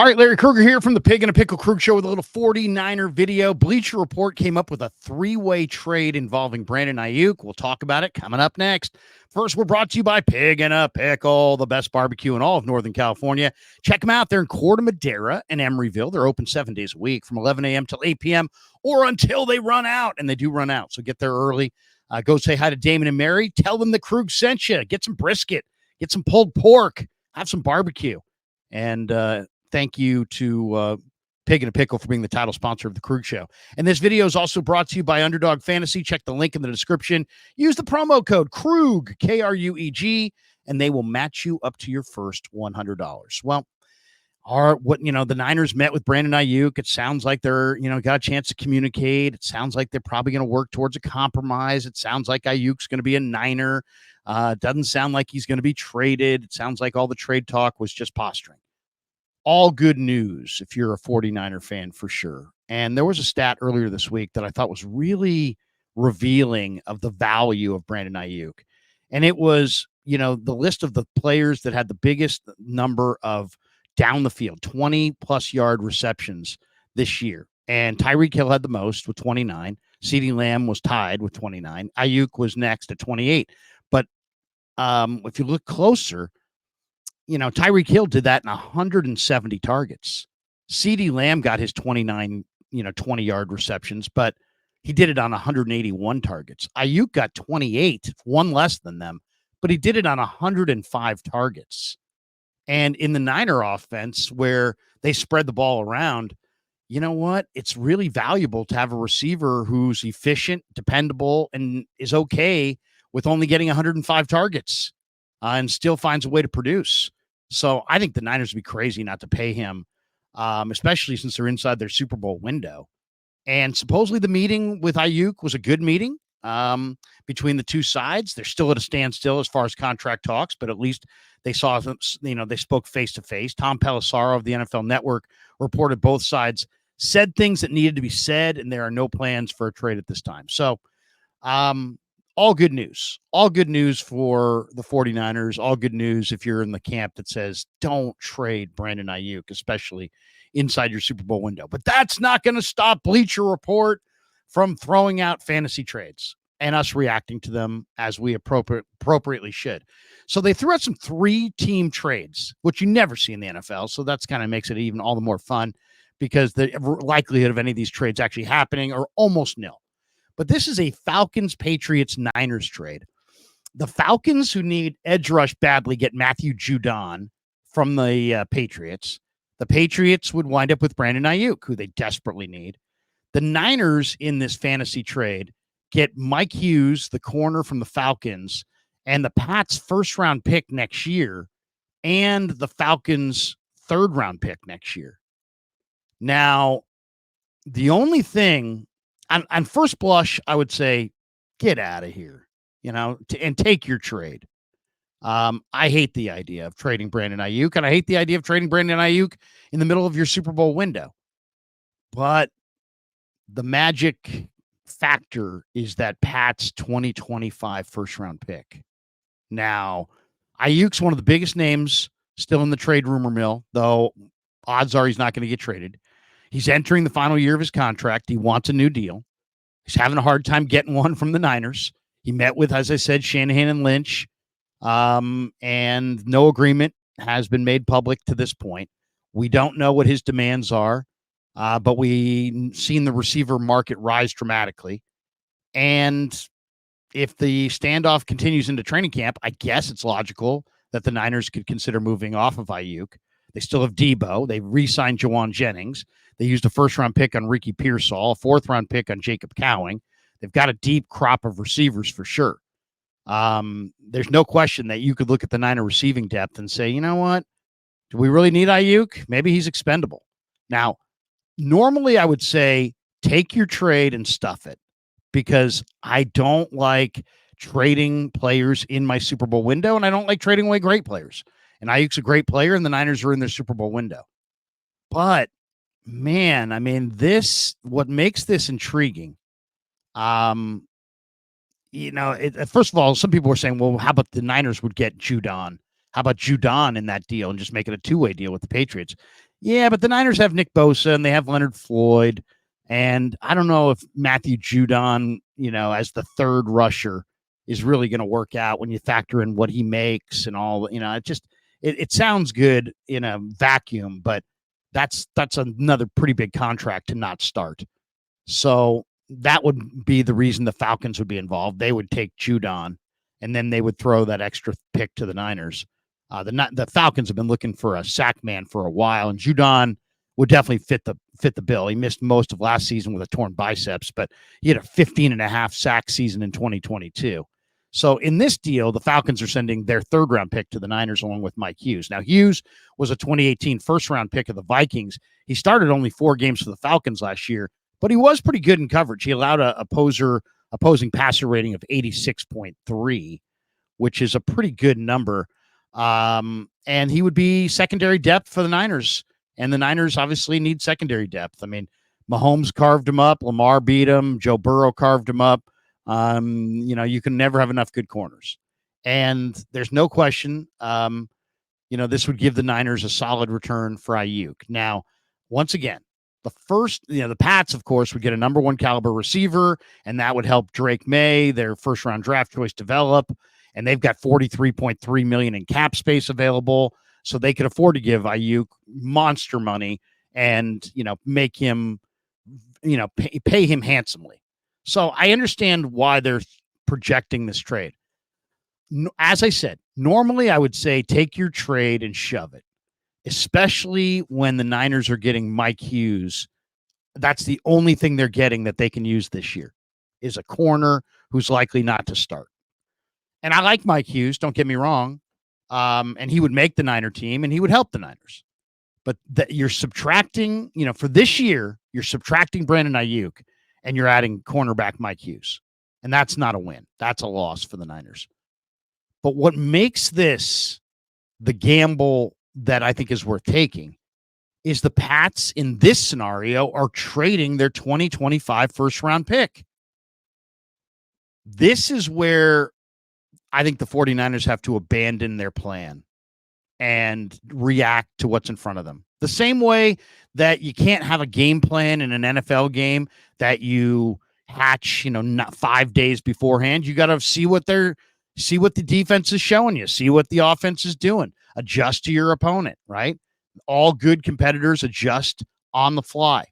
All right, Larry Krueger here from the Pig and a Pickle Krug Show with a little 49er video. Bleacher Report came up with a three-way trade involving Brandon Aiyuk. We'll talk about it coming up next. First, we're brought to you by Pig and a Pickle, the best barbecue in all of Northern California. Check them out. They're in Corte Madera and Emeryville. They're open 7 days a week from 11 a.m. till 8 p.m. or until they run out, and they do run out, so get there early. Go say hi to Damon and Mary. Tell them the Krug sent you. Get some brisket. Get some pulled pork. Have some barbecue. And thank you to Pig and a Pickle for being the title sponsor of the Krug Show. And this video is also brought to you by Underdog Fantasy. Check the link in the description. Use the promo code KRUG, K-R-U-E-G, and they will match you up to your first $100. Well, the Niners met with Brandon Aiyuk. It sounds like they're, got a chance to communicate. It sounds like they're probably going to work towards a compromise. It sounds like Aiyuk's going to be a Niner. Doesn't sound like he's going to be traded. It sounds like all the trade talk was just posturing. All good news if you're a 49er fan for sure. And there was a stat earlier this week that I thought was really revealing of the value of Brandon Aiyuk. And it was, the list of the players that had the biggest number of down the field, 20-plus yard receptions this year. And Tyreek Hill had the most with 29. CeeDee Lamb was tied with 29. Aiyuk was next at 28. But if you look closer, Tyreek Hill did that in 170 targets. CeeDee Lamb got his 29, 20-yard receptions, but he did it on 181 targets. Aiyuk got 28, one less than them, but he did it on 105 targets. And in the Niner offense, where they spread the ball around, you know what? It's really valuable to have a receiver who's efficient, dependable, and is okay with only getting 105 targets and still finds a way to produce. So I think the Niners would be crazy not to pay him, especially since they're inside their Super Bowl window. And supposedly the meeting with Aiyuk was a good meeting between the two sides. They're still at a standstill as far as contract talks, but at least they saw, they spoke face to face. Tom Pelissero of the NFL Network reported both sides said things that needed to be said, and there are no plans for a trade at this time. So, all good news. All good news for the 49ers. All good news if you're in the camp that says don't trade Brandon Aiyuk, especially inside your Super Bowl window. But that's not going to stop Bleacher Report from throwing out fantasy trades and us reacting to them as we appropriately should. So they threw out some 3-team trades, which you never see in the NFL. So that's kind of makes it even all the more fun because the likelihood of any of these trades actually happening are almost nil. But this is a Falcons-Patriots-Niners trade. The Falcons, who need edge rush badly, get Matthew Judon from the Patriots. The Patriots would wind up with Brandon Aiyuk, who they desperately need. The Niners in this fantasy trade get Mike Hughes, the corner from the Falcons, and the Pats' first-round pick next year, and the Falcons' third-round pick next year. Now, the only thing on first blush, I would say, get out of here, and take your trade. I hate the idea of trading Brandon Aiyuk, and I hate the idea of trading Brandon Aiyuk in the middle of your Super Bowl window. But the magic factor is that Pat's 2025 first-round pick. Now, Aiyuk's one of the biggest names still in the trade rumor mill, though odds are he's not going to get traded. He's entering the final year of his contract. He wants a new deal. He's having a hard time getting one from the Niners. He met with, as I said, Shanahan and Lynch, and no agreement has been made public to this point. We don't know what his demands are, but we've seen the receiver market rise dramatically. And if the standoff continues into training camp, I guess it's logical that the Niners could consider moving off of Aiyuk. They still have Debo. They re-signed Jawan Jennings. They used a first-round pick on Ricky Pearsall, a fourth-round pick on Jacob Cowing. They've got a deep crop of receivers for sure. There's no question that you could look at the Niner receiving depth and say, you know what? Do we really need Aiyuk? Maybe he's expendable. Now, normally I would say take your trade and stuff it because I don't like trading players in my Super Bowl window, and I don't like trading away great players. And Aiyuk's a great player, and the Niners are in their Super Bowl window. But, man, I mean, what makes this intriguing, first of all, some people were saying, well, how about the Niners would get Judon? How about Judon in that deal and just make it a two-way deal with the Patriots? Yeah, but the Niners have Nick Bosa and they have Leonard Floyd. And I don't know if Matthew Judon, as the third rusher is really going to work out when you factor in what he makes and all, it sounds good in a vacuum, but that's another pretty big contract to not start. So that would be the reason the Falcons would be involved. They would take Judon and then they would throw that extra pick to the Niners. The Falcons have been looking for a sack man for a while, and Judon would definitely fit the bill. He missed most of last season with a torn biceps, but he had a 15.5 sack season in 2022. So in this deal, the Falcons are sending their third-round pick to the Niners along with Mike Hughes. Now, Hughes was a 2018 first-round pick of the Vikings. He started only 4 games for the Falcons last year, but he was pretty good in coverage. He allowed a opposing passer rating of 86.3, which is a pretty good number. And he would be secondary depth for the Niners. And the Niners obviously need secondary depth. I mean, Mahomes carved him up. Lamar beat him. Joe Burrow carved him up. You can never have enough good corners. And there's no question, this would give the Niners a solid return for Aiyuk. Now, once again, the Pats, of course, would get a number 1 caliber receiver, and that would help Drake May, their first round draft choice, develop. And they've got $43.3 million in cap space available, so they could afford to give Aiyuk monster money and make him, pay him handsomely. So I understand why they're projecting this trade. As I said, normally I would say take your trade and shove it, especially when the Niners are getting Mike Hughes. That's the only thing they're getting that they can use this year is a corner who's likely not to start. And I like Mike Hughes, don't get me wrong. And he would make the Niner team and he would help the Niners. But you're subtracting, for this year, you're subtracting Brandon Aiyuk and you're adding cornerback Mike Hughes. And that's not a win. That's a loss for the Niners. But what makes this the gamble that I think is worth taking is the Pats in this scenario are trading their 2025 first round pick. This is where I think the 49ers have to abandon their plan and react to what's in front of them. The same way that you can't have a game plan in an NFL game that you hatch, not 5 days beforehand. You got to see what the defense is showing you, see what the offense is doing, adjust to your opponent, right? All good competitors adjust on the fly.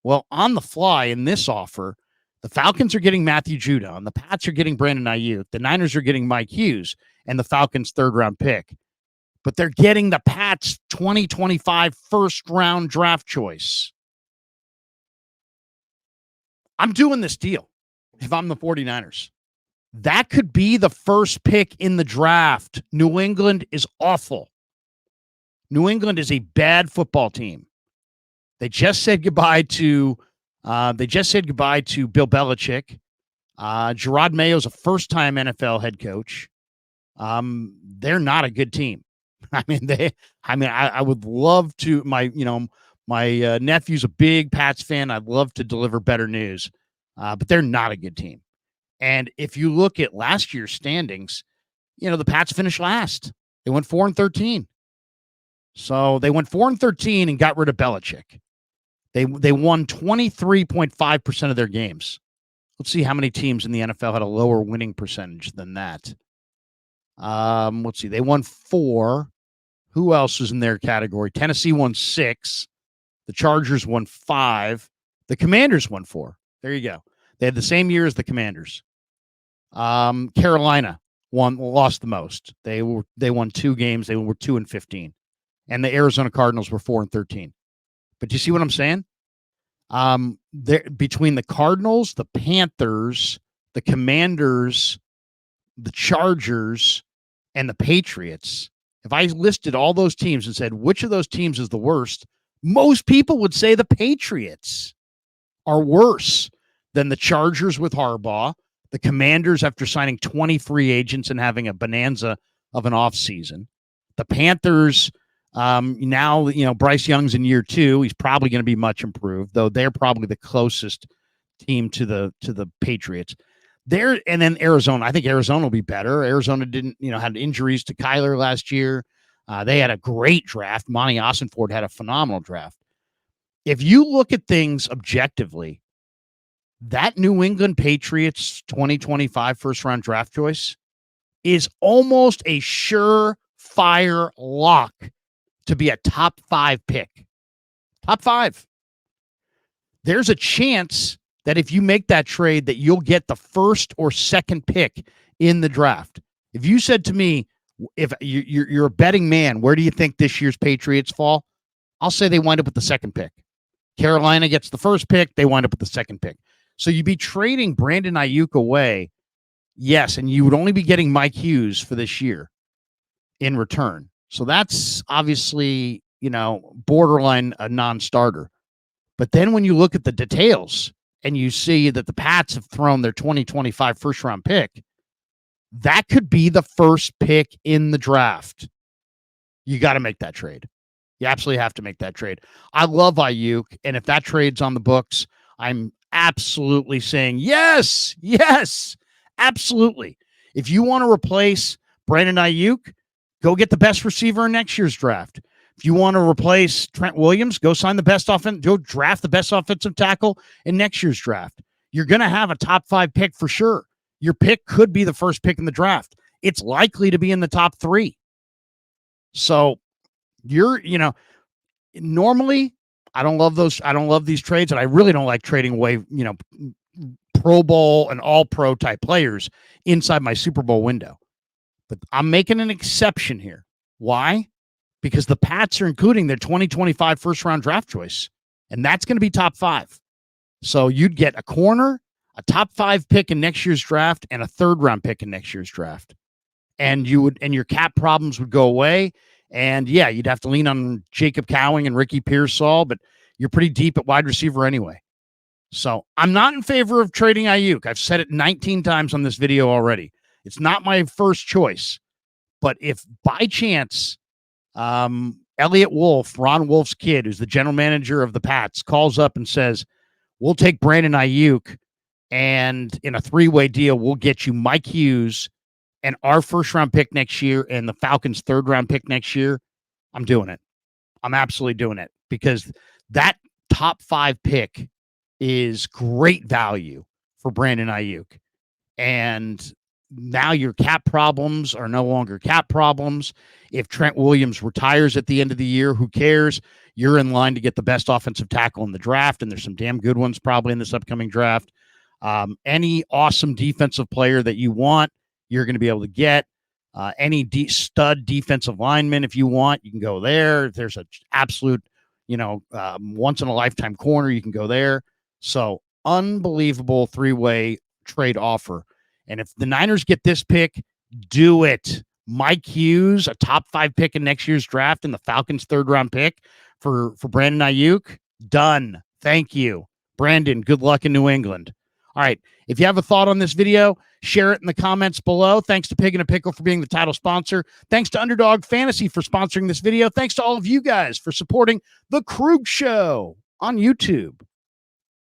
Well, on the fly in this offer, the Falcons are getting Matthew Judon. The Pats are getting Brandon Aiyuk. The Niners are getting Mike Hughes and the Falcons' third-round pick. But they're getting the Pats' 2025 first-round draft choice. I'm doing this deal if I'm the 49ers. That could be the first pick in the draft. New England is awful. New England is a bad football team. They just said goodbye to Bill Belichick. Gerard Mayo's a first-time NFL head coach. They're not a good team. I would love to. My nephew's a big Pats fan. I'd love to deliver better news, but they're not a good team. And if you look at last year's standings, the Pats finished last. They went 4-13. So they went 4-13 and got rid of Belichick. They won 23.5% of their games. Let's see how many teams in the NFL had a lower winning percentage than that. Let's see. They won 4. Who else was in their category? Tennessee won 6. The Chargers won 5. The Commanders won 4. There you go. They had the same year as the Commanders. Carolina lost the most. They won 2 games. They were 2-15. And the Arizona Cardinals were 4-13. But do you see what I'm saying? Between the Cardinals, the Panthers, the Commanders, the Chargers, and the Patriots, if I listed all those teams and said which of those teams is the worst, most people would say the Patriots are worse than the Chargers with Harbaugh, the Commanders after signing 23 agents and having a bonanza of an offseason, the Panthers. Now, Bryce Young's in year 2. He's probably going to be much improved, though they're probably the closest team to the Patriots. And then Arizona. I think Arizona will be better. Arizona didn't, had injuries to Kyler last year. They had a great draft. Monty Ossenford had a phenomenal draft. If you look at things objectively, that New England Patriots 2025 first round draft choice is almost a surefire lock to be a top 5 pick. Top 5. There's a chance that if you make that trade that you'll get the first or second pick in the draft. If you said to me, if you're a betting man, where do you think this year's Patriots fall? I'll say they wind up with the second pick. Carolina gets the first pick. They wind up with the second pick. So you'd be trading Brandon Aiyuk away. Yes, and you would only be getting Mike Hughes for this year in return. So that's obviously, borderline a non-starter. But then when you look at the details and you see that the Pats have thrown their 2025 first-round pick, that could be the first pick in the draft. You got to make that trade. You absolutely have to make that trade. I love Aiyuk, and if that trade's on the books, I'm absolutely saying yes, absolutely. If you want to replace Brandon Aiyuk, go get the best receiver in next year's draft. If you want to replace Trent Williams, go sign the best go draft the best offensive tackle in next year's draft. You're going to have a top 5 pick for sure. Your pick could be the first pick in the draft. It's likely to be in the top 3. So normally I don't love those. I don't love these trades, and I really don't like trading away, Pro Bowl and all pro type players inside my Super Bowl window. But I'm making an exception here. Why? Because the Pats are including their 2025 first round draft choice, and that's going to be top 5. So you'd get a corner, a top 5 pick in next year's draft, and a 3rd round pick in next year's draft. And your cap problems would go away. And yeah, you'd have to lean on Jacob Cowing and Ricky Pearsall, but you're pretty deep at wide receiver anyway. So I'm not in favor of trading Aiyuk. I've said it 19 times on this video already. It's not my first choice. But if by chance, Elliott Wolf, Ron Wolf's kid, who's the general manager of the Pats, calls up and says, we'll take Brandon Aiyuk, and in a 3-way deal, we'll get you Mike Hughes and our first round pick next year and the Falcons' 3rd round pick next year, I'm doing it. I'm absolutely doing it because that top 5 pick is great value for Brandon Aiyuk. And now your cap problems are no longer cap problems. If Trent Williams retires at the end of the year, who cares? You're in line to get the best offensive tackle in the draft, and there's some damn good ones probably in this upcoming draft. Any awesome defensive player that you want, you're going to be able to get. Any stud defensive lineman, if you want, you can go there. If there's an absolute, once-in-a-lifetime corner, you can go there. So unbelievable 3-way trade offer. And if the Niners get this pick, do it. Mike Hughes, a top 5 pick in next year's draft, and the Falcons' 3rd round pick for Brandon Aiyuk, done. Thank you. Brandon, good luck in New England. All right. If you have a thought on this video, share it in the comments below. Thanks to Pig and a Pickle for being the title sponsor. Thanks to Underdog Fantasy for sponsoring this video. Thanks to all of you guys for supporting The Krug Show on YouTube.